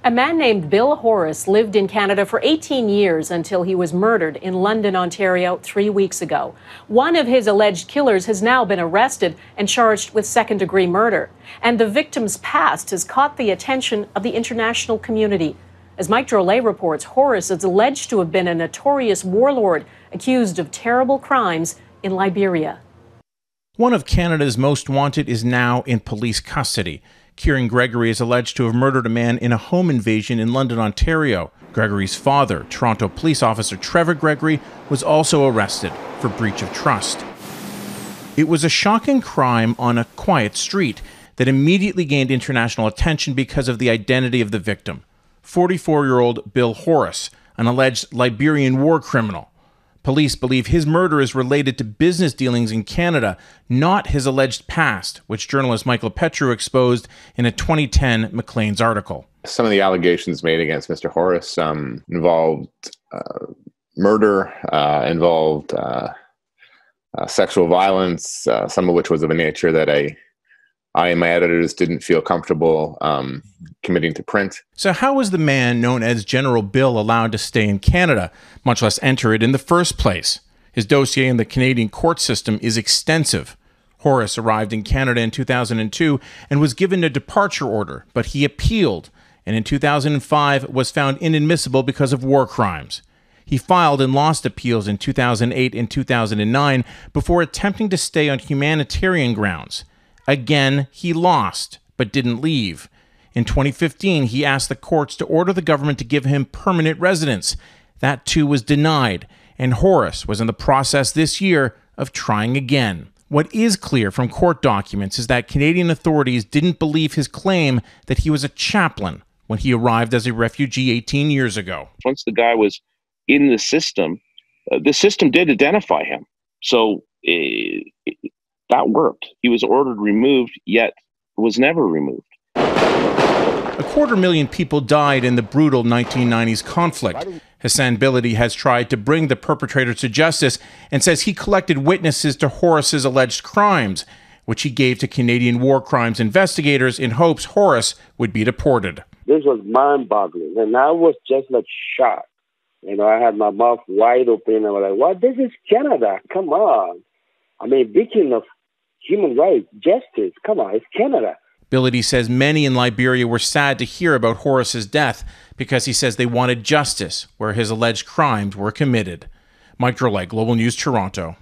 A man named Bill Horrace lived in Canada for 18 years until he was murdered in London, Ontario, 3 weeks ago. One of his alleged killers has now been arrested and charged with second-degree murder. And the victim's past has caught the attention of the international community. As Mike Drolet reports, Horrace is alleged to have been a notorious warlord accused of terrible crimes in Liberia. One of Canada's most wanted is now in police custody. Trevor Gregory is alleged to have murdered a man in a home invasion in London, Ontario. Gregory's father, Toronto police officer Trevor Gregory, was also arrested for breach of trust. It was a shocking crime on a quiet street that immediately gained international attention because of the identity of the victim. 44-year-old Bill Horrace, an alleged Liberian war criminal. Police believe his murder is related to business dealings in Canada, not his alleged past, which journalist Michael Petru exposed in a 2010 Maclean's article. Some of the allegations made against Mr. Horrace involved murder, involved sexual violence, some of which was of a nature that I and my editors didn't feel comfortable committing to print. So how was the man known as General Bill allowed to stay in Canada, much less enter it in the first place? His dossier in the Canadian court system is extensive. Horrace arrived in Canada in 2002 and was given a departure order, but he appealed, and in 2005 was found inadmissible because of war crimes. He filed and lost appeals in 2008 and 2009 before attempting to stay on humanitarian grounds. Again, he lost, but didn't leave. In 2015, he asked the courts to order the government to give him permanent residence. That too was denied, and Horrace was in the process this year of trying again. What is clear from court documents is that Canadian authorities didn't believe his claim that he was a chaplain when he arrived as a refugee 18 years ago. Once the guy was in the system did identify him. So that worked. He was ordered removed, yet was never removed. 250,000 people died in the brutal 1990s conflict. Hassan Biladi has tried to bring the perpetrators to justice and says he collected witnesses to Horrace's alleged crimes, which he gave to Canadian war crimes investigators in hopes Horrace would be deported. This was mind-boggling, and I was just like shocked. I had my mouth wide open, and I was like, what? This is Canada. Come on. I mean, beacon of human rights, justice. Come on, it's Canada. Biladi says many in Liberia were sad to hear about Horrace's death because he says they wanted justice where his alleged crimes were committed. Mike Drolet, Global News, Toronto.